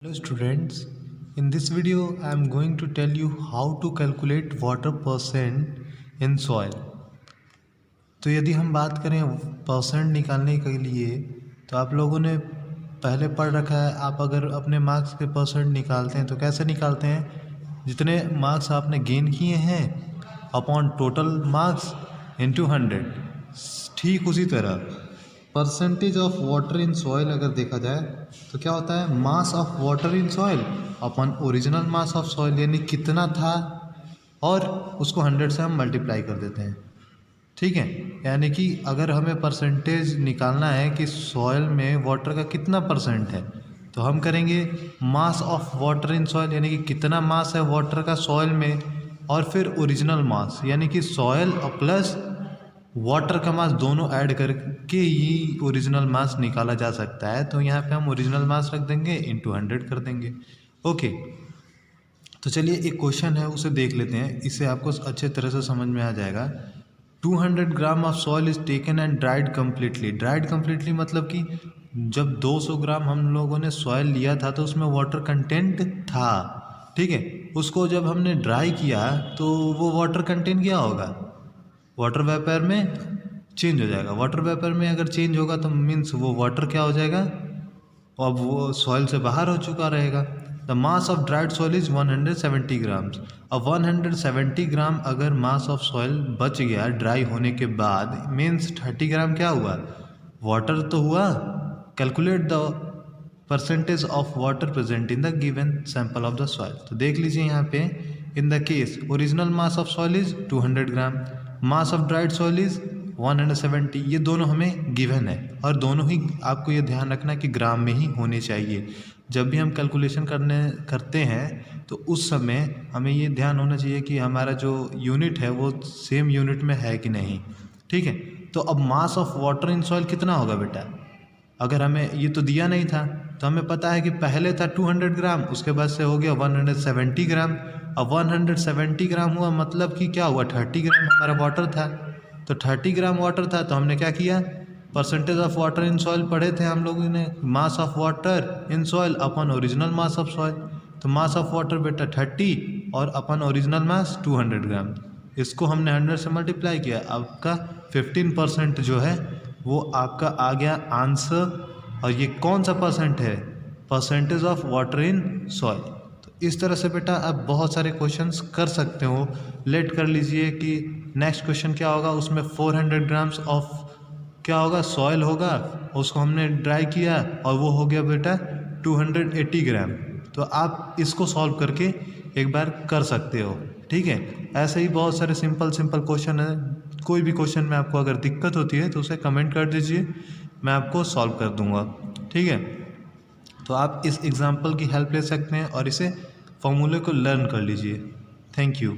Hello students, in this video I am going to tell you how to calculate water percent in soil। तो यदि हम बात करें percent निकालने के लिए तो आप लोगों ने पहले पढ़ रखा है। आप अगर अपने मार्क्स के परसेंट निकालते हैं तो कैसे निकालते हैं, जितने मार्क्स आपने गेन किए हैं अपॉन टोटल मार्क्स इनटू 100। ठीक उसी तरह percentage of water in soil अगर देखा जाए तो क्या होता है, mass of water in soil upon original mass of soil, यानी कितना था और उसको 100 से हम मल्टीप्लाई कर देते हैं। ठीक है, यानी कि अगर हमें परसेंटेज निकालना है कि सॉइल में वाटर का कितना परसेंट है तो हम करेंगे mass of water in soil, यानी कि कितना मास है वाटर का सॉइल में, और फिर ओरिजिनल मास यानी कि सॉइल और प्लस वाटर का मास दोनों ऐड करके ही ओरिजिनल मास निकाला जा सकता है। तो यहाँ पे हम ओरिजिनल मास रख देंगे इंटू 100 कर देंगे। ओके, तो चलिए एक क्वेश्चन है उसे देख लेते हैं, इससे आपको अच्छे तरह से समझ में आ जाएगा। 200 gram of soil is taken and dried completely. Dried completely मतलब कि जब 200 ग्राम हम लोगों ने सॉइल लिया था तो उसमें वाटर कंटेंट था। ठीक है, उसको जब हमने ड्राई किया तो वो वाटर कंटेंट क्या होगा, वाटर वेपर में चेंज हो जाएगा। वाटर वेपर में अगर चेंज होगा तो मीन्स वो वाटर क्या हो जाएगा, अब वो सॉइल से बाहर हो चुका रहेगा। The mass of dried soil is 170 grams. अब 170 ग्राम अगर मास ऑफ सॉइल बच गया ड्राई होने के बाद, मीन्स 30 ग्राम क्या हुआ, वाटर तो हुआ। Calculate the percentage of water present in the given sample of the soil. तो देख लीजिए यहाँ पे, in the case original mass of soil is 200 gram, mass of dried soil is 170। ये दोनों हमें गिवन है और दोनों ही आपको ये ध्यान रखना कि ग्राम में ही होने चाहिए। जब भी हम कैलकुलेशन करते हैं तो उस समय हमें ये ध्यान होना चाहिए कि हमारा जो यूनिट है वो सेम यूनिट में है कि नहीं। ठीक है, तो अब mass of water in soil कितना होगा बेटा, अगर हमें ये तो दिया नहीं था तो हमें पता है कि पहले था 200 ग्राम, उसके बाद से हो गया 170 ग्राम। अब 170 ग्राम हुआ मतलब कि क्या हुआ, 30 ग्राम हमारा वाटर था। तो 30 ग्राम वाटर था तो हमने क्या किया, percentage of water in soil पढ़े थे हम लोगों ने, mass of water in soil upon original mass of soil. तो मास ऑफ वाटर बेटा 30 और अपन ओरिजिनल मास 200 ग्राम, इसको हमने 100 से मल्टीप्लाई किया। आपका 15% जो है वो आपका आ गया आंसर। और ये कौन सा परसेंट है, percentage of water in soil. तो इस तरह से बेटा आप बहुत सारे क्वेश्चंस कर सकते हो। लेट कर लीजिए कि नेक्स्ट क्वेश्चन क्या होगा, उसमें 400 ग्राम्स ऑफ क्या होगा, सॉइल होगा, उसको हमने ड्राई किया और वो हो गया बेटा 280 ग्राम। तो आप इसको सॉल्व करके एक बार कर सकते हो। ठीक है, ऐसे ही बहुत सारे सिंपल क्वेश्चन है। कोई भी क्वेश्चन में आपको अगर दिक्कत होती है तो उसे कमेंट कर दीजिए, मैं आपको सॉल्व कर दूंगा। ठीक है, तो आप इस एग्जाम्पल की हेल्प ले सकते हैं और इसे फॉर्मूले को लर्न कर लीजिए। Thank you.